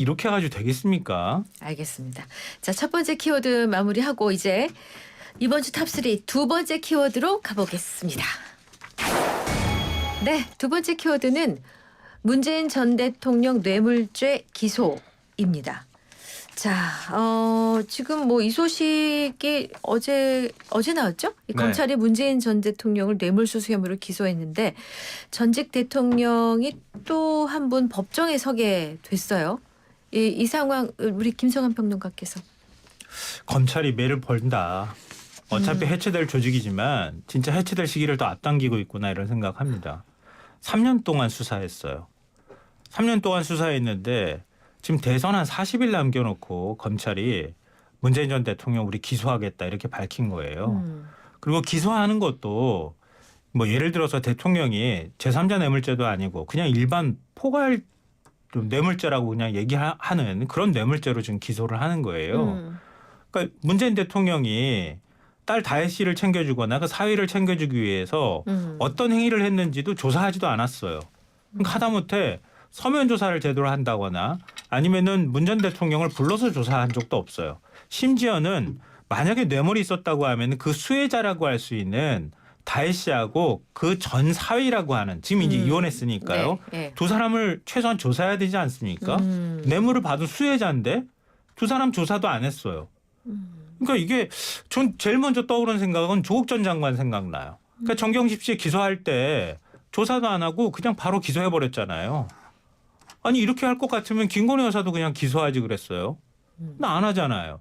이렇게 해가지고 되겠습니까? 알겠습니다. 자, 첫 번째 키워드 마무리하고 이제 이번 주 탑3 두 번째 키워드로 가보겠습니다. 네, 두 번째 키워드는 문재인 전 대통령 뇌물죄 기소입니다. 자, 지금 뭐 이 소식이 어제 나왔죠? 네. 검찰이 문재인 전 대통령을 뇌물수수 혐의로 기소했는데 전직 대통령이 또 한 분 법정에 서게 됐어요. 이 상황 우리 김성환 평론가께서. 검찰이 매를 벌다. 어차피 해체될 조직이지만 진짜 해체될 시기를 더 앞당기고 있구나 이런 생각합니다. 3년 동안 수사했어요. 3년 동안 수사했는데 지금 대선 한 40일 남겨놓고 검찰이 문재인 전 대통령 우리 기소하겠다 이렇게 밝힌 거예요. 그리고 기소하는 것도 뭐 예를 들어서 대통령이 제3자 뇌물죄도 아니고 그냥 일반 포괄 뇌물죄라고 그냥 얘기하는 그런 뇌물죄로 지금 기소를 하는 거예요. 그러니까 문재인 대통령이 딸 다혜 씨를 챙겨주거나 그 사위를 챙겨주기 위해서 어떤 행위를 했는지도 조사하지도 않았어요. 그러니까 하다못해 서면 조사를 제대로 한다거나 아니면은 문 전 대통령을 불러서 조사한 적도 없어요. 심지어는 만약에 뇌물이 있었다고 하면 그 수혜자라고 할 수 있는 다혜 씨하고 그 전 사위라고 하는 지금 이제 이혼했으니까요. 네, 네. 두 사람을 최소한 조사해야 되지 않습니까? 뇌물을 받은 수혜자인데 두 사람 조사도 안 했어요. 그러니까 이게 전 제일 먼저 떠오르는 생각은 조국 전 장관 생각나요. 그러니까 정경심 씨 기소할 때 조사도 안 하고 그냥 바로 기소해버렸잖아요. 아니 이렇게 할 것 같으면 김건희 여사도 그냥 기소하지 그랬어요. 근데 안 하잖아요.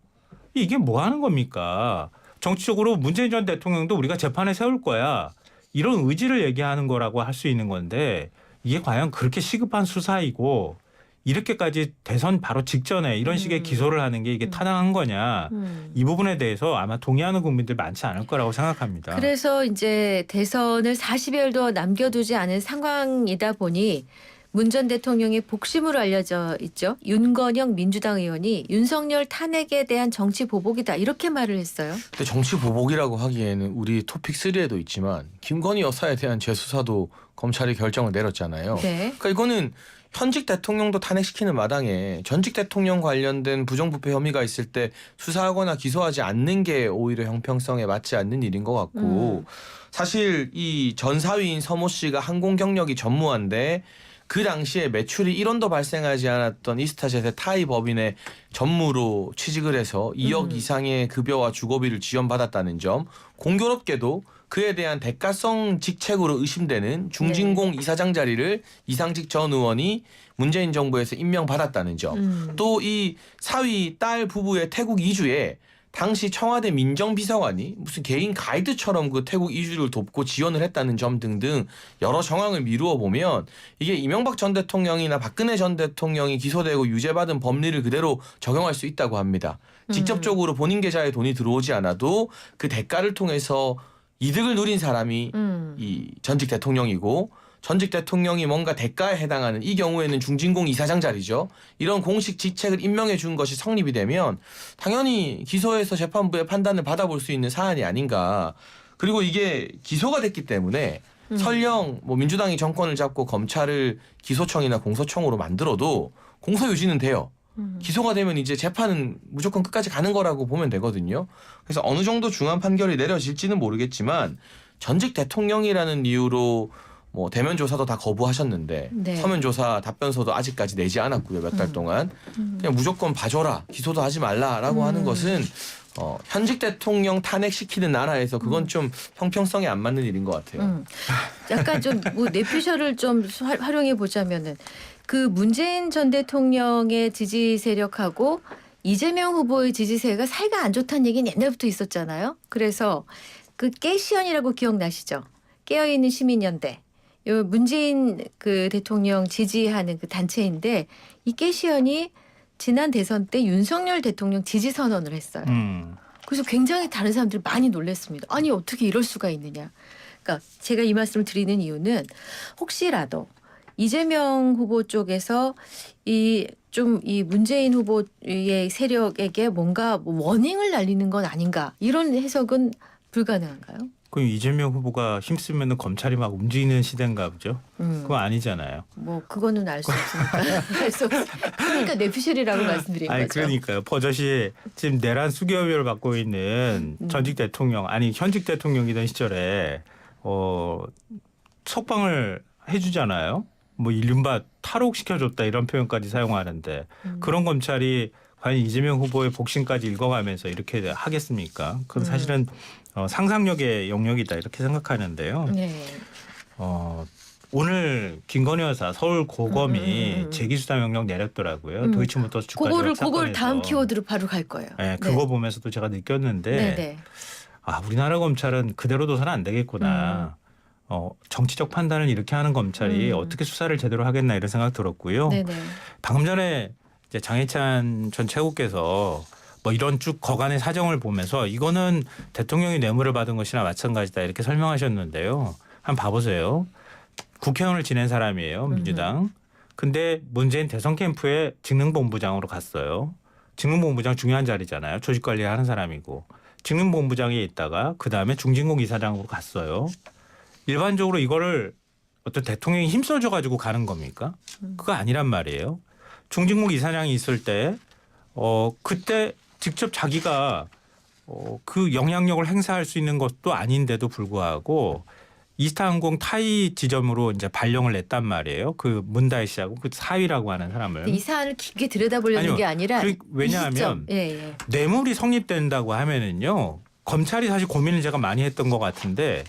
이게 뭐 하는 겁니까? 정치적으로 문재인 전 대통령도 우리가 재판에 세울 거야. 이런 의지를 얘기하는 거라고 할 수 있는 건데 이게 과연 그렇게 시급한 수사이고 이렇게까지 대선 바로 직전에 이런 식의 기소를 하는 게 이게 타당한 거냐. 이 부분에 대해서 아마 동의하는 국민들 많지 않을 거라고 생각합니다. 그래서 이제 대선을 40여일도 남겨두지 않은 상황이다 보니 문 전 대통령의 복심으로 알려져 있죠. 윤건영 민주당 의원이 윤석열 탄핵에 대한 정치 보복이다 이렇게 말을 했어요. 근데 정치 보복이라고 하기에는 우리 토픽 3에도 있지만 김건희 여사에 대한 재수사도 검찰이 결정을 내렸잖아요. 네. 그러니까 이거는 현직 대통령도 탄핵시키는 마당에 전직 대통령 관련된 부정부패 혐의가 있을 때 수사하거나 기소하지 않는 게 오히려 형평성에 맞지 않는 일인 것 같고 사실 이 전 사위인 서모 씨가 항공 경력이 전무한데 그 당시에 매출이 1원도 발생하지 않았던 이스타젯의 타이 법인의 전무로 취직을 해서 2억 이상의 급여와 주거비를 지원받았다는 점, 공교롭게도 그에 대한 대가성 직책으로 의심되는 중진공 이사장 자리를 이상직 전 의원이 문재인 정부에서 임명받았다는 점, 또 이 사위 딸 부부의 태국 이주에 당시 청와대 민정비서관이 무슨 개인 가이드처럼 그 태국 이주를 돕고 지원을 했다는 점 등등 여러 정황을 미루어 보면 이게 이명박 전 대통령이나 박근혜 전 대통령이 기소되고 유죄받은 법리를 그대로 적용할 수 있다고 합니다. 직접적으로 본인 계좌에 돈이 들어오지 않아도 그 대가를 통해서 이득을 누린 사람이 이 전직 대통령이고 전직 대통령이 뭔가 대가에 해당하는 이 경우에는 중진공 이사장 자리죠. 이런 공식 직책을 임명해 준 것이 성립이 되면 당연히 기소해서 재판부의 판단을 받아볼 수 있는 사안이 아닌가. 그리고 이게 기소가 됐기 때문에 설령 뭐 민주당이 정권을 잡고 검찰을 기소청이나 공소청으로 만들어도 공소 유지는 돼요. 기소가 되면 이제 재판은 무조건 끝까지 가는 거라고 보면 되거든요. 그래서 어느 정도 중한 판결이 내려질지는 모르겠지만 전직 대통령이라는 이유로 뭐 대면 조사도 다 거부하셨는데 네. 서면 조사 답변서도 아직까지 내지 않았고요. 몇 달 동안 그냥 무조건 봐줘라, 기소도 하지 말라라고 하는 것은 현직 대통령 탄핵시키는 나라에서 그건 좀 형평성에 안 맞는 일인 것 같아요. 약간 좀 뭐 뇌피셜을 좀 활용해 보자면은 그 문재인 전 대통령의 지지 세력하고 이재명 후보의 지지세가 사이가 안 좋다는 얘기는 옛날부터 있었잖아요. 그래서 그 깨시연이라고 기억나시죠? 깨어있는 시민연대. 요 문재인 그 대통령 지지하는 그 단체인데 이 깨시연이 지난 대선 때 윤석열 대통령 지지 선언을 했어요. 그래서 굉장히 다른 사람들이 많이 놀랐습니다. 아니 어떻게 이럴 수가 있느냐. 그러니까 제가 이 말씀을 드리는 이유는 혹시라도 이재명 후보 쪽에서 이 문재인 후보의 세력에게 뭔가 워닝을 날리는 건 아닌가 이런 해석은 불가능한가요? 그럼 이재명 후보가 힘쓰면 검찰이 막 움직이는 시대인가 보죠? 그거 아니잖아요. 뭐 그거는 알 수 없으니까 알 수 없어. 그러니까 뇌피셜이라고 말씀드린 아니 거죠. 그러니까요. 버젓이 지금 내란 수개업을 받고 있는 전직 대통령 아니 현직 대통령이던 시절에 석방을 해주잖아요. 뭐 이른바 탈옥시켜줬다 이런 표현까지 사용하는데 그런 검찰이 과연 이재명 후보의 복심까지 읽어가면서 이렇게 하겠습니까? 그건 사실은 상상력의 영역이다 이렇게 생각하는데요. 네. 오늘 김건희 여사 서울 고검이 재기수사 명령 내렸더라고요. 도이치모터스 주가 조작 사건에서. 그걸 다음 키워드로 바로 갈 거예요. 네, 그거 보면서도 제가 느꼈는데 네네. 아 우리나라 검찰은 그대로 둬서는 안 되겠구나. 정치적 판단을 이렇게 하는 검찰이 어떻게 수사를 제대로 하겠나 이런 생각 들었고요. 네네. 방금 전에 이제 장해찬 전 최고께서 뭐 이런 쭉 거간의 사정을 보면서 이거는 대통령이 뇌물을 받은 것이나 마찬가지다 이렇게 설명하셨는데요. 한번 봐보세요. 국회의원을 지낸 사람이에요. 민주당. 근데 문재인 대선 캠프에 직능본부장으로 갔어요. 직능본부장 중요한 자리잖아요. 조직관리하는 사람이고. 직능본부장에 있다가 그다음에 중진공 이사장으로 갔어요. 일반적으로 이거를 어떤 대통령이 힘써줘 가지고 가는 겁니까? 그거 아니란 말이에요. 중진공 이사장이 있을 때 그때 직접 자기가 그 영향력을 행사할 수 있는 것도 아닌데도 불구하고 이스타항공 타이 지점으로 이제 발령을 냈단 말이에요. 그 문다혜 씨하고 그 사위라고 하는 사람을. 이 사안을 깊게 들여다보려는 아니요. 게 아니라 왜냐하면 이 시점. 예. 뇌물이 성립된다고 하면은요. 검찰이 사실 고민을 제가 많이 했던 것 같은데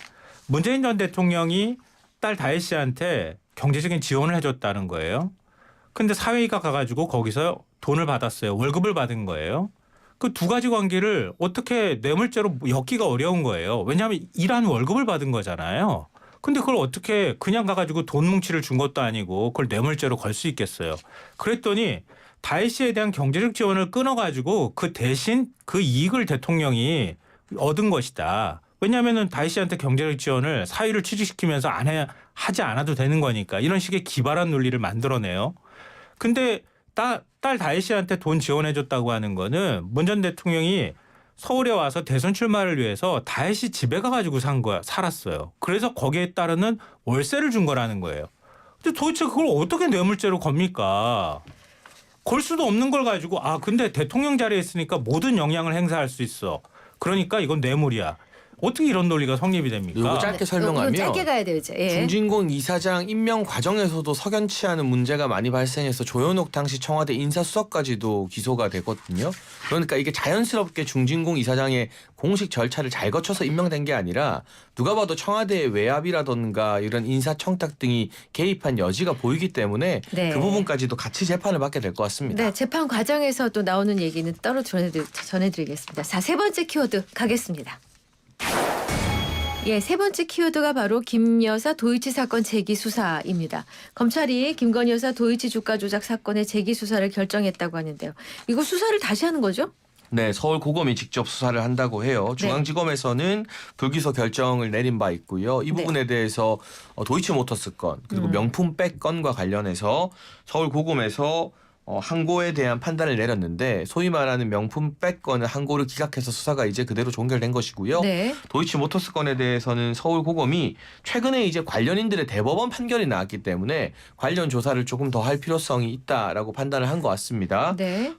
문재인 전 대통령이 딸 다혜 씨한테 경제적인 지원을 해줬다는 거예요. 근데 사회가 가가지고 거기서 돈을 받았어요. 월급을 받은 거예요. 그 두 가지 관계를 어떻게 뇌물죄로 엮기가 어려운 거예요. 왜냐하면 일한 월급을 받은 거잖아요. 근데 그걸 어떻게 그냥 가가지고 돈 뭉치를 준 것도 아니고 그걸 뇌물죄로 걸 수 있겠어요. 그랬더니 다혜 씨에 대한 경제적 지원을 끊어가지고 그 대신 그 이익을 대통령이 얻은 것이다. 왜냐하면은 다혜 씨한테 경제적 지원을 사위를 취직시키면서 하지 않아도 되는 거니까 이런 식의 기발한 논리를 만들어내요. 근데 딸 다혜 씨한테 돈 지원해줬다고 하는 거는 문 전 대통령이 서울에 와서 대선 출마를 위해서 다혜 씨 집에 가가지고 살았어요. 그래서 거기에 따르는 월세를 준 거라는 거예요. 근데 도대체 그걸 어떻게 뇌물죄로 겁니까? 걸 수도 없는 걸 가지고 근데 대통령 자리에 있으니까 모든 영향을 행사할 수 있어. 그러니까 이건 뇌물이야. 어떻게 이런 논리가 성립이 됩니까? 이거 짧게 설명하면 이거 짧게 가야 돼요, 이제. 예. 중진공 이사장 임명 과정에서도 석연치 않은 문제가 많이 발생해서 조현옥 당시 청와대 인사수석까지도 기소가 됐거든요. 그러니까 이게 자연스럽게 중진공 이사장의 공식 절차를 잘 거쳐서 임명된 게 아니라 누가 봐도 청와대의 외압이라던가 이런 인사청탁 등이 개입한 여지가 보이기 때문에 네. 그 부분까지도 같이 재판을 받게 될 것 같습니다. 네, 재판 과정에서 또 나오는 얘기는 따로 전해드리겠습니다. 자, 세 번째 키워드 가겠습니다. 예, 세 번째 키워드가 바로 김 여사 도이치 사건 재기 수사입니다. 검찰이 김건희 여사 도이치 주가 조작 사건의 재기 수사를 결정했다고 하는데요. 이거 수사를 다시 하는 거죠? 네, 서울 고검이 직접 수사를 한다고 해요. 중앙지검에서는 불기소 결정을 내린 바 있고요. 이 부분에 대해서 도이치모터스 건 그리고 명품백 건과 관련해서 서울 고검에서 항고에 대한 판단을 내렸는데 소위 말하는 명품백 건은 항고를 기각해서 수사가 이제 그대로 종결된 것이고요. 네. 도이치모터스 건에 대해서는 서울 고검이 최근에 이제 관련인들의 대법원 판결이 나왔기 때문에 관련 조사를 조금 더 할 필요성이 있다라고 판단을 한 것 같습니다. 네.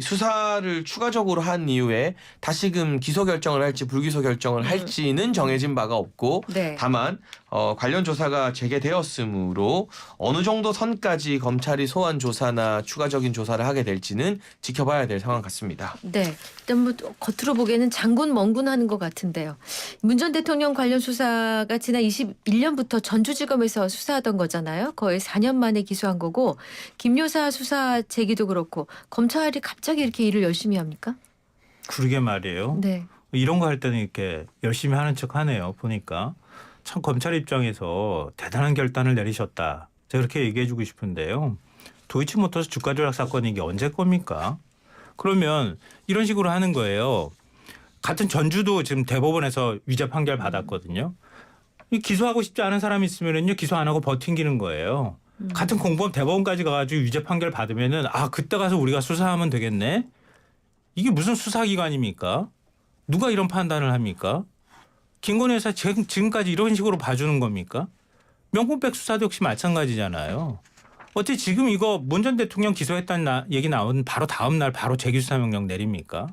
수사를 추가적으로 한 이후에 다시금 기소 결정을 할지 불기소 결정을 할지는 정해진 바가 없고 네. 다만 관련 조사가 재개되었으므로 어느 정도 선까지 검찰이 소환 조사나 추가적인 조사를 하게 될지는 지켜봐야 될 상황 같습니다. 네. 일단 뭐 겉으로 보기에는 장군 멍군하는 것 같은데요. 문 전 대통령 관련 수사가 지난 21년부터 전주지검에서 수사하던 거잖아요. 거의 4년 만에 기소한 거고 김 여사 수사 제기도 그렇고 검찰이 갑자기 이렇게 일을 열심히 합니까? 그러게 말이에요. 네. 이런 거 할 때는 이렇게 열심히 하는 척 하네요. 보니까. 참 검찰 입장에서 대단한 결단을 내리셨다. 제가 그렇게 얘기해주고 싶은데요. 도이치모터스 주가 조작 사건이 이게 언제 겁니까? 그러면 이런 식으로 하는 거예요. 같은 전주도 지금 대법원에서 유죄 판결 받았거든요. 기소하고 싶지 않은 사람이 있으면요 기소 안 하고 버팅기는 거예요. 같은 공범 대법원까지 가가지고 유죄 판결 받으면은 그때 가서 우리가 수사하면 되겠네. 이게 무슨 수사기관입니까? 누가 이런 판단을 합니까? 김건희 여사 지금까지 이런 식으로 봐주는 겁니까? 명품백 수사도 역시 마찬가지잖아요. 어째 지금 이거 문 전 대통령 기소했다는 얘기 나온 바로 다음 날 바로 재기수사 명령 내립니까?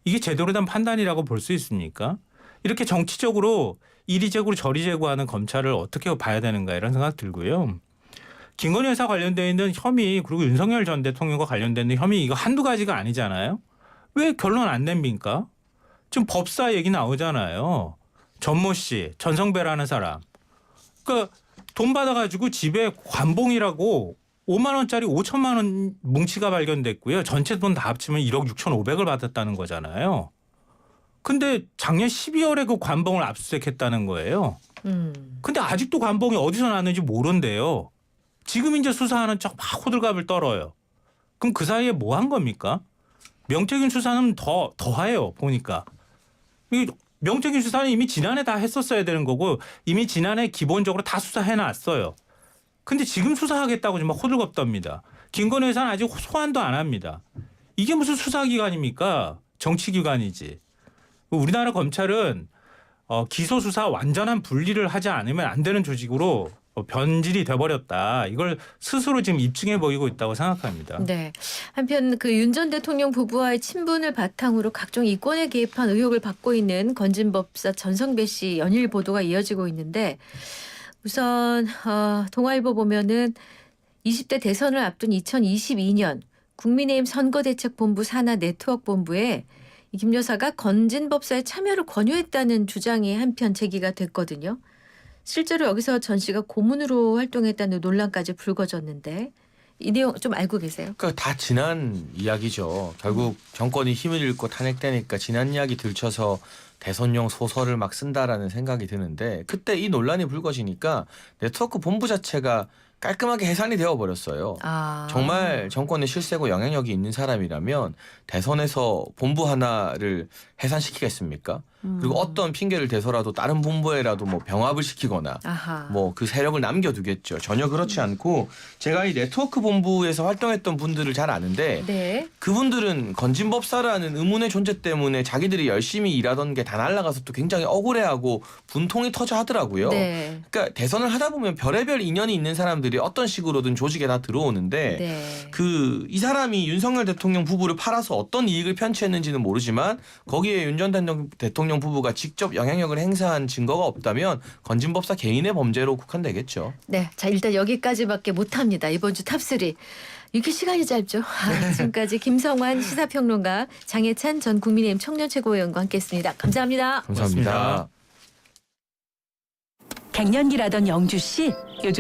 이게 제대로 된 판단이라고 볼 수 있습니까? 이렇게 정치적으로 이리저리 저리저리하는 검찰을 어떻게 봐야 되는가 이런 생각 들고요. 김건희 여사 관련되어 있는 혐의 그리고 윤석열 전 대통령과 관련되는 혐의 이거 한두 가지가 아니잖아요. 왜 결론 안 냅니까? 지금 법사 얘기 나오잖아요. 전모 씨, 전성배라는 사람. 그러니까 돈 받아가지고 집에 관봉이라고 5만 원짜리 5천만 원 뭉치가 발견됐고요. 전체 돈 다 합치면 1억 6,500을 받았다는 거잖아요. 근데 작년 12월에 그 관봉을 압수수색했다는 거예요. 근데 아직도 관봉이 어디서 났는지 모른대요. 지금 이제 수사하는 척 막 호들갑을 떨어요. 그럼 그 사이에 뭐 한 겁니까? 명태균 수사는 더해요. 보니까. 명태균 수사는 이미 지난해 다 했었어야 되는 거고 이미 지난해 기본적으로 다 수사해놨어요. 근데 지금 수사하겠다고 지금 호들갑 떱니다. 김건희 여사는 아직 소환도 안 합니다. 이게 무슨 수사기관입니까? 정치기관이지. 우리나라 검찰은 기소 수사 완전한 분리를 하지 않으면 안 되는 조직으로 변질이 돼버렸다. 이걸 스스로 지금 입증해 보이고 있다고 생각합니다. 네. 한편 그 윤 전 대통령 부부와의 친분을 바탕으로 각종 이권에 개입한 의혹을 받고 있는 건진법사 전성배 씨 연일 보도가 이어지고 있는데 우선 동아일보 보면은 20대 대선을 앞둔 2022년 국민의힘 선거대책본부 산하 네트워크본부에 이 김 여사가 건진법사의 참여를 권유했다는 주장이 한편 제기가 됐거든요. 실제로 여기서 전 씨가 고문으로 활동했다는 논란까지 불거졌는데 이 내용 좀 알고 계세요? 그러니까 다 지난 이야기죠. 결국 정권이 힘을 잃고 탄핵되니까 지난 이야기 들춰서 대선용 소설을 막 쓴다라는 생각이 드는데 그때 이 논란이 불거지니까 네트워크 본부 자체가 깔끔하게 해산이 되어버렸어요. 정말 정권의 실세고 영향력이 있는 사람이라면 대선에서 본부 하나를 해산시키겠습니까? 그리고 어떤 핑계를 대서라도 다른 본부에라도 뭐 병합을 시키거나 뭐 그 세력을 남겨두겠죠. 전혀 그렇지 않고 제가 이 네트워크 본부에서 활동했던 분들을 잘 아는데 네. 그분들은 건진법사라는 의문의 존재 때문에 자기들이 열심히 일하던 게 다 날아가서 또 굉장히 억울해하고 분통이 터져 하더라고요. 네. 그러니까 대선을 하다 보면 별의별 인연이 있는 사람들이 어떤 식으로든 조직에 다 들어오는데 네. 이 사람이 윤석열 대통령 부부를 팔아서 어떤 이익을 편취했는지는 모르지만 거기에 윤 전 대통령 부부가 직접 영향력을 행사한 증거가 없다면 건진법사 개인의 범죄로 국한되겠죠. 네. 자, 일단 여기까지밖에 못합니다. 이번 주 탑3. 이렇게 시간이 짧죠. 지금까지 김성환 시사평론가, 장혜찬 전 국민의힘 청년최고위원과 함께했습니다. 감사합니다. 감사합니다. 갱년기라던 영주 씨 요즘